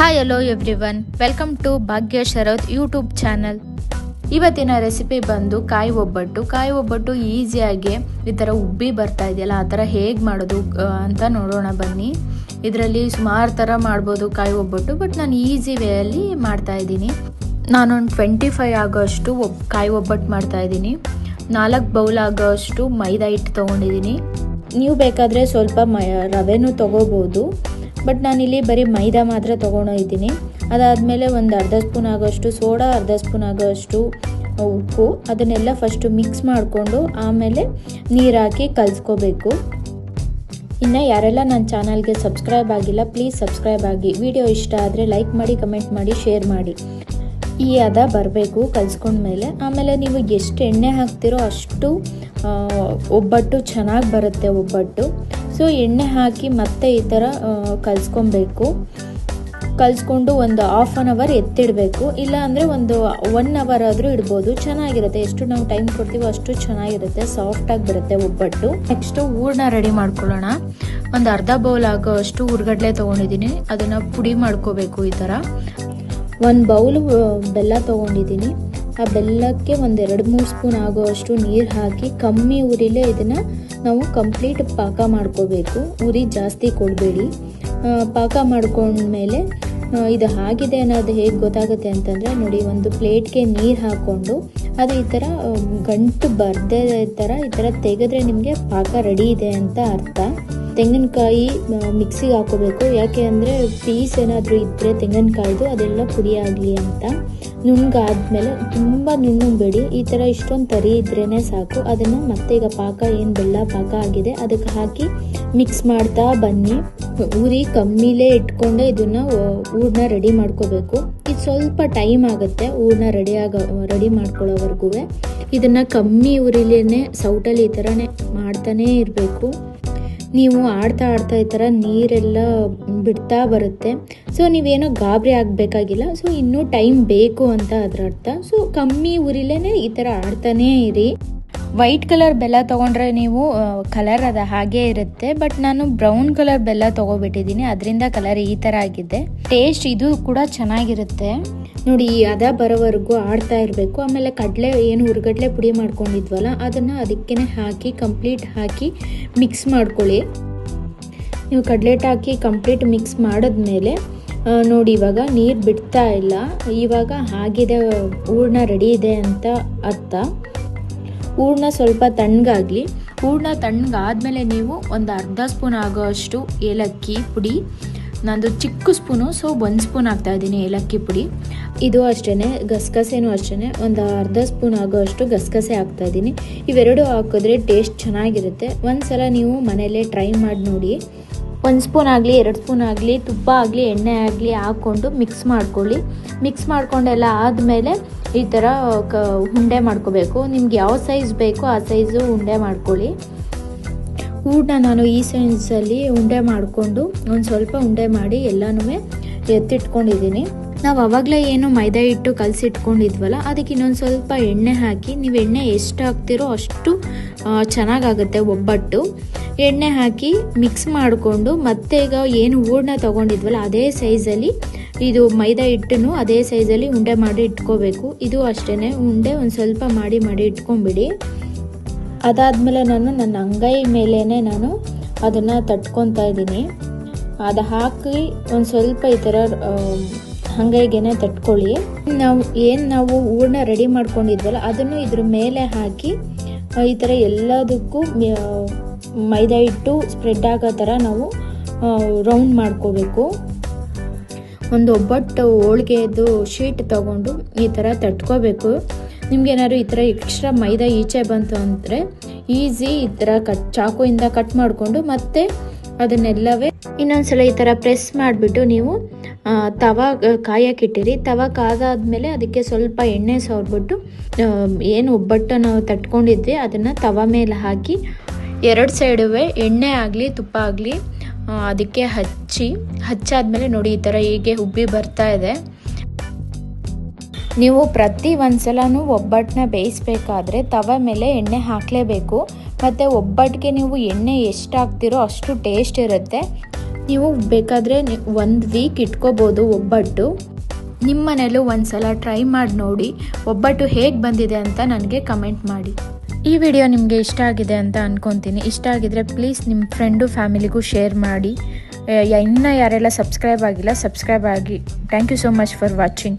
Hi hello everyone, welcome to Bhagya Sharath YouTube channel. ಇವತ್ತಿನ recipe ಬಂದು ಕಾಯಿ ಒಬ್ಬಟ್ಟು ಈಸಿಯಾಗಿ ಈ ಥರ ಉಬ್ಬಿ ಬರ್ತಾ ಇದೆಯಲ್ಲ, ಆ ಥರ ಹೇಗೆ ಮಾಡೋದು ಅಂತ ನೋಡೋಣ ಬನ್ನಿ. ಇದರಲ್ಲಿ ಸುಮಾರು ಥರ ಮಾಡ್ಬೋದು ಕಾಯಿ ಒಬ್ಬಟ್ಟು, ಬಟ್ ನಾನು ಈಸಿ ವೇಯಲ್ಲಿ ಮಾಡ್ತಾ ಇದ್ದೀನಿ. ನಾನೊಂದು 25 ಆಗೋಷ್ಟು ಕಾಯಿ ಒಬ್ಬಟ್ಟು ಮಾಡ್ತಾ ಇದ್ದೀನಿ. 4 ಬೌಲ್ ಆಗೋಷ್ಟು ಮೈದಾ ಹಿಟ್ಟು ತೊಗೊಂಡಿದ್ದೀನಿ. ನೀವು ಬೇಕಾದರೆ ಸ್ವಲ್ಪ ರವೆನೂ ತೊಗೋಬೋದು, ಬಟ್ ನಾನಿಲ್ಲಿ ಬರೀ ಮೈದಾ ಮಾತ್ರ ತೊಗೊಂಡಿದ್ದೀನಿ. ಅದಾದಮೇಲೆ ಒಂದು ಅರ್ಧ ಸ್ಪೂನ್ ಆಗೋಷ್ಟು ಸೋಡಾ, ಅರ್ಧ ಸ್ಪೂನ್ ಆಗೋಷ್ಟು ಉಪ್ಪು, ಅದನ್ನೆಲ್ಲ ಫಸ್ಟು ಮಿಕ್ಸ್ ಮಾಡಿಕೊಂಡು ಆಮೇಲೆ ನೀರು ಹಾಕಿ ಕಲಿಸ್ಕೋಬೇಕು. ಇನ್ನು ಯಾರೆಲ್ಲ ನನ್ನ ಚಾನಲ್ಗೆ ಸಬ್ಸ್ಕ್ರೈಬ್ ಆಗಿಲ್ಲ, ಪ್ಲೀಸ್ ಸಬ್ಸ್ಕ್ರೈಬ್ ಆಗಿ. ವಿಡಿಯೋ ಇಷ್ಟ ಆದರೆ ಲೈಕ್ ಮಾಡಿ, ಕಮೆಂಟ್ ಮಾಡಿ, ಶೇರ್ ಮಾಡಿ. ಈ ಹದ ಬರಬೇಕು ಕಲಿಸ್ಕೊಂಡ್ಮೇಲೆ. ಆಮೇಲೆ ನೀವು ಎಷ್ಟು ಎಣ್ಣೆ ಹಾಕ್ತಿರೋ ಅಷ್ಟು ಒಬ್ಬಟ್ಟು ಚೆನ್ನಾಗಿ ಬರುತ್ತೆ ಒಬ್ಬಟ್ಟು. ಸೊ ಎಣ್ಣೆ ಹಾಕಿ ಮತ್ತೆ ಈ ಥರ ಕಲಿಸ್ಕೊಂಡು ಒಂದು ಹಾಫ್ ಆನ್ ಅವರ್ ಎತ್ತಿಡಬೇಕು. ಇಲ್ಲ ಅಂದರೆ ಒಂದು 1 ಅವರ್ ಆದರೂ ಇಡ್ಬೋದು, ಚೆನ್ನಾಗಿರುತ್ತೆ. ಎಷ್ಟು ನಾವು ಟೈಮ್ ಕೊಡ್ತೀವೋ ಅಷ್ಟು ಚೆನ್ನಾಗಿರುತ್ತೆ, ಸಾಫ್ಟಾಗಿ ಬರುತ್ತೆ ಒಬ್ಬಟ್ಟು. ನೆಕ್ಸ್ಟು ಹೂರಣ ರೆಡಿ ಮಾಡ್ಕೊಳ್ಳೋಣ. ಒಂದು ಅರ್ಧ ಬೌಲ್ ಆಗೋ ಅಷ್ಟು ಹುರ್ಗಡ್ಲೆ ತೊಗೊಂಡಿದ್ದೀನಿ, ಅದನ್ನು ಪುಡಿ ಮಾಡ್ಕೋಬೇಕು. ಈ ಥರ 1 ಬೌಲ್ ಬೆಲ್ಲ ತೊಗೊಂಡಿದ್ದೀನಿ. ಆ ಬೆಲ್ಲಕ್ಕೆ ಒಂದು 2-3 ಸ್ಪೂನ್ ಆಗೋಷ್ಟು ನೀರು ಹಾಕಿ ಕಮ್ಮಿ ಉರಿಲೇ ಇದನ್ನು ನಾವು ಕಂಪ್ಲೀಟ್ ಪಾಕ ಮಾಡ್ಕೋಬೇಕು. ಉರಿ ಜಾಸ್ತಿ ಕೊಡಬೇಡಿ. ಪಾಕ ಮಾಡ್ಕೊಂಡ್ಮೇಲೆ ಇದು ಆಗಿದೆ ಅನ್ನೋದು ಹೇಗೆ ಗೊತ್ತಾಗುತ್ತೆ ಅಂತಂದರೆ ನೋಡಿ, ಒಂದು ಪ್ಲೇಟ್ಗೆ ನೀರು ಹಾಕ್ಕೊಂಡು ಅದು ಈ ಥರ ಗಂಟು ಬರದೇ ಈ ಥರ ತೆಗೆದ್ರೆ ನಿಮಗೆ ಪಾಕ ರೆಡಿ ಇದೆ ಅಂತ ಅರ್ಥ. ತೆಂಗಿನಕಾಯಿ ಮಿಕ್ಸಿಗೆ ಹಾಕೋಬೇಕು, ಯಾಕೆ ಅಂದರೆ ಪೀಸ್ ಏನಾದರೂ ಇದ್ದರೆ ತೆಂಗಿನಕಾಯ್ದು ಅದೆಲ್ಲ ಪುಡಿ ಆಗಲಿ ಅಂತ. ನುಣ್ಣಗಾದ್ಮೇಲೆ ತುಂಬ ನುಣ್ಣಬೇಡಿ, ಈ ಥರ ಇಷ್ಟೊಂದು ತರಿ ಇದ್ರೇ ಸಾಕು. ಅದನ್ನು ಮತ್ತೆ ಈಗ ಪಾಕ ಏನು ಬೆಲ್ಲ ಪಾಕ ಆಗಿದೆ ಅದಕ್ಕೆ ಹಾಕಿ ಮಿಕ್ಸ್ ಮಾಡ್ತಾ ಬನ್ನಿ. ಉರಿ ಕಮ್ಮಿಲೇ ಇಟ್ಕೊಂಡೆ ಇದನ್ನು ಹೂರಣ ರೆಡಿ ಮಾಡ್ಕೋಬೇಕು. ಇದು ಸ್ವಲ್ಪ ಟೈಮ್ ಆಗುತ್ತೆ ಹೂರಣ ರೆಡಿ ಮಾಡ್ಕೊಳ್ಳೋವರೆಗೂ. ಇದನ್ನು ಕಮ್ಮಿ ಉರಿಲೇನೆ ಸೌಟಲ್ಲಿ ಈ ಥರನೇ ಮಾಡ್ತಾನೇ ಇರಬೇಕು. ನೀವು ಆಡ್ತಾ ಈ ಥರ ನೀರೆಲ್ಲ ಬಿಡ್ತಾ ಬರುತ್ತೆ. ಸೊ ನೀವೇನೋ ಗಾಬರಿ ಆಗಬೇಕಾಗಿಲ್ಲ. ಸೊ ಇನ್ನೂ ಟೈಮ್ ಬೇಕು ಅಂತ ಅದರ ಅರ್ಥ. ಸೊ ಕಮ್ಮಿ ಉರಿಲೇ ಈ ಥರ ಆಡ್ತಾನೇ ಇರಿ. ವೈಟ್ ಕಲರ್ ಬೆಲ್ಲ ತೊಗೊಂಡ್ರೆ ನೀವು ಕಲರ್ ಅದು ಹಾಗೇ ಇರುತ್ತೆ, ಬಟ್ ನಾನು ಬ್ರೌನ್ ಕಲರ್ ಬೆಲ್ಲ ತೊಗೊಬಿಟ್ಟಿದ್ದೀನಿ, ಅದರಿಂದ ಕಲರ್ ಈ ಥರ ಆಗಿದೆ. ಟೇಸ್ಟ್ ಇದು ಕೂಡ ಚೆನ್ನಾಗಿರುತ್ತೆ ನೋಡಿ. ಈ ಹದ ಬರೋವರೆಗೂ ಆಡ್ತಾ ಇರಬೇಕು. ಆಮೇಲೆ ಹುರ್ಗಡ್ಲೆ ಪುಡಿ ಮಾಡ್ಕೊಂಡಿದ್ವಲ್ಲ ಅದನ್ನು ಅದಕ್ಕೇ ಹಾಕಿ ಕಂಪ್ಲೀಟ್ ಹಾಕಿ ಮಿಕ್ಸ್ ಮಾಡ್ಕೊಳ್ಳಿ. ನೀವು ಕಡ್ಲೆಟ್ ಹಾಕಿ ಕಂಪ್ಲೀಟ್ ಮಿಕ್ಸ್ ಮಾಡಿದ್ಮೇಲೆ ನೋಡಿ, ಇವಾಗ ನೀರು ಬಿಡ್ತಾ ಇಲ್ಲ, ಇವಾಗ ಆಗಿದೆ, ಹೂರಣ ರೆಡಿ ಇದೆ ಅಂತ ಅರ್ಥ. ಹೂರಣ ಸ್ವಲ್ಪ ತಣ್ಣಗಾಗಲಿ. ಹೂರಣ ತಣ್ಣಗಾದ್ಮೇಲೆ ನೀವು ಒಂದು ಅರ್ಧ ಸ್ಪೂನ್ ಆಗೋ ಅಷ್ಟು ಏಲಕ್ಕಿ ಪುಡಿ, ನಂದು ಚಿಕ್ಕ ಸ್ಪೂನು, ಸೊ 1 ಸ್ಪೂನ್ ಹಾಕ್ತಾಯಿದ್ದೀನಿ ಏಲಕ್ಕಿ ಪುಡಿ. ಇದು ಅಷ್ಟೇ, ಗಸಗಸೆನೂ ಅಷ್ಟೇ, ಒಂದು ಅರ್ಧ ಸ್ಪೂನ್ ಆಗೋ ಅಷ್ಟು ಗಸಗಸೆ ಹಾಕ್ತಾಯಿದ್ದೀನಿ. ಇವೆರಡು ಹಾಕಿದ್ರೆ ಟೇಸ್ಟ್ ಚೆನ್ನಾಗಿರುತ್ತೆ. ಒಂದು ಸಲ ನೀವು ಮನೆಯಲ್ಲೇ ಟ್ರೈ ಮಾಡಿ ನೋಡಿ. 1 ಸ್ಪೂನ್ ಆಗಲಿ 2 ಸ್ಪೂನ್ ಆಗಲಿ ತುಪ್ಪ ಆಗಲಿ ಎಣ್ಣೆ ಆಗಲಿ ಹಾಕ್ಕೊಂಡು ಮಿಕ್ಸ್ ಮಾಡ್ಕೊಳ್ಳಿ. ಮಿಕ್ಸ್ ಮಾಡ್ಕೊಂಡೆಲ್ಲ ಆದಮೇಲೆ ಈ ಥರ ಉಂಡೆ ಮಾಡ್ಕೋಬೇಕು. ನಿಮ್ಗೆ ಯಾವ ಸೈಜ್ ಬೇಕೋ ಆ ಸೈಜು ಉಂಡೆ ಮಾಡ್ಕೊಳ್ಳಿ. ಹೂರಣ ನಾನು ಈ ಸೈಜಲ್ಲಿ ಉಂಡೆ ಮಾಡಿಕೊಂಡು ಒಂದು ಸ್ವಲ್ಪ ಉಂಡೆ ಮಾಡಿ ಎಲ್ಲನೂ ಎತ್ತಿಟ್ಕೊಂಡಿದ್ದೀನಿ. ನಾವು ಆವಾಗಲೇ ಏನು ಮೈದಾ ಹಿಟ್ಟು ಕಲಸಿಟ್ಕೊಂಡಿದ್ವಲ್ಲ ಅದಕ್ಕೆ ಇನ್ನೊಂದು ಸ್ವಲ್ಪ ಎಣ್ಣೆ ಹಾಕಿ, ನೀವು ಎಣ್ಣೆ ಎಷ್ಟು ಹಾಕ್ತಿರೋ ಅಷ್ಟು ಚೆನ್ನಾಗಾಗುತ್ತೆ ಒಬ್ಬಟ್ಟು. ಎಣ್ಣೆ ಹಾಕಿ ಮಿಕ್ಸ್ ಮಾಡಿಕೊಂಡು ಮತ್ತೆ ಈಗ ಏನು ಹೂರಣ ತೊಗೊಂಡಿದ್ವಲ್ಲ ಅದೇ ಸೈಜಲ್ಲಿ ಇದು ಮೈದಾ ಹಿಟ್ಟನ್ನು ಅದೇ ಸೈಜಲ್ಲಿ ಉಂಡೆ ಮಾಡಿ ಇಟ್ಕೋಬೇಕು. ಇದು ಅಷ್ಟೇ, ಉಂಡೆ ಒಂದು ಸ್ವಲ್ಪ ಮಾಡಿ ಇಟ್ಕೊಂಬಿಡಿ. ಅದಾದಮೇಲೆ ನಾನು ನನ್ನ ಅಂಗೈ ಮೇಲೇ ನಾನು ಅದನ್ನು ತಟ್ಕೊತಾ ಇದ್ದೀನಿ. ಅದು ಹಾಕಿ ಒಂದು ಸ್ವಲ್ಪ ಈ ಥರ ಅಂಗೈಗೆ ತಟ್ಕೊಳ್ಳಿ. ನಾವು ಹೂರಣ ರೆಡಿ ಮಾಡ್ಕೊಂಡಿದ್ವಲ್ಲ ಅದನ್ನು ಇದ್ರ ಮೇಲೆ ಹಾಕಿ ಈ ಥರ ಎಲ್ಲದಕ್ಕೂ ಮೈದಾ ಹಿಟ್ಟು ಸ್ಪ್ರೆಡ್ ಆಗೋ ಥರ ನಾವು ರೌಂಡ್ ಮಾಡ್ಕೋಬೇಕು. ಒಂದು ಒಬ್ಬಟ್ಟು ಹೋಳಿಗೆದು ಶೀಟ್ ತೊಗೊಂಡು ಈ ಥರ ತಟ್ಕೋಬೇಕು. ನಿಮ್ಗೇನಾದ್ರು ಈ ಥರ ಎಕ್ಸ್ಟ್ರಾ ಮೈದಾ ಈಚೆ ಬಂತು ಅಂದರೆ ಈಸಿ ಈ ಥರ ಚಾಕುಯಿಂದ ಕಟ್ ಮಾಡಿಕೊಂಡು ಮತ್ತೆ ಅದನ್ನೆಲ್ಲವೇ ಇನ್ನೊಂದ್ಸಲ ಈ ಥರ ಪ್ರೆಸ್ ಮಾಡಿಬಿಟ್ಟು ನೀವು ತವಾ ಕಾಯಕ್ಕಿಟ್ಟಿರಿ. ತವಾ ಕಾದಾದ್ಮೇಲೆ ಅದಕ್ಕೆ ಸ್ವಲ್ಪ ಎಣ್ಣೆ ಸವರ್ಬಿಟ್ಟು ಏನು ಒಬ್ಬಟ್ಟು ನಾವು ತಟ್ಕೊಂಡಿದ್ವಿ ಅದನ್ನು ತವಾ ಮೇಲೆ ಹಾಕಿ 2 ಸೈಡುವೆ ಎಣ್ಣೆ ಆಗಲಿ ತುಪ್ಪ ಆಗಲಿ ಅದಕ್ಕೆ ಹಚ್ಚಾದ್ಮೇಲೆ ನೋಡಿ ಈ ಥರ ಹೀಗೆ ಉಬ್ಬಿ ಬರ್ತಾ ಇದೆ. ನೀವು ಪ್ರತಿ ಒಂದ್ಸಲನೂ ಒಬ್ಬಟ್ಟನ್ನ ಬೇಯಿಸ್ಬೇಕಾದ್ರೆ ತವ ಮೇಲೆ ಎಣ್ಣೆ ಹಾಕಲೇಬೇಕು. ಮತ್ತು ಒಬ್ಬಟ್ಟಿಗೆ ನೀವು ಎಣ್ಣೆ ಎಷ್ಟು ಹಾಕ್ತಿರೋ ಅಷ್ಟು ಟೇಸ್ಟ್ ಇರುತ್ತೆ. ನೀವು ಬೇಕಾದರೆ 1 ವೀಕ್ ಇಟ್ಕೋಬೋದು ಒಬ್ಬಟ್ಟು. ನಿಮ್ಮ ಮನೇಲೂ ಒಂದ್ಸಲ ಟ್ರೈ ಮಾಡಿ ನೋಡಿ, ಒಬ್ಬಟ್ಟು ಹೇಗೆ ಬಂದಿದೆ ಅಂತ ನನಗೆ ಕಮೆಂಟ್ ಮಾಡಿ. ಈ ವಿಡಿಯೋ ನಿಮಗೆ ಇಷ್ಟ ಆಗಿದೆ ಅಂತ ಅಂದ್ಕೊತೀನಿ. ಇಷ್ಟ ಆಗಿದ್ರೆ ಪ್ಲೀಸ್ ನಿಮ್ಮ ಫ್ರೆಂಡು ಫ್ಯಾಮಿಲಿಗೂ ಶೇರ್ ಮಾಡಿ. ಇನ್ನೂ ಯಾರೆಲ್ಲ ಸಬ್ಸ್ಕ್ರೈಬ್ ಆಗಿಲ್ಲ ಸಬ್ಸ್ಕ್ರೈಬ್ ಆಗಿ. Thank you so much for watching.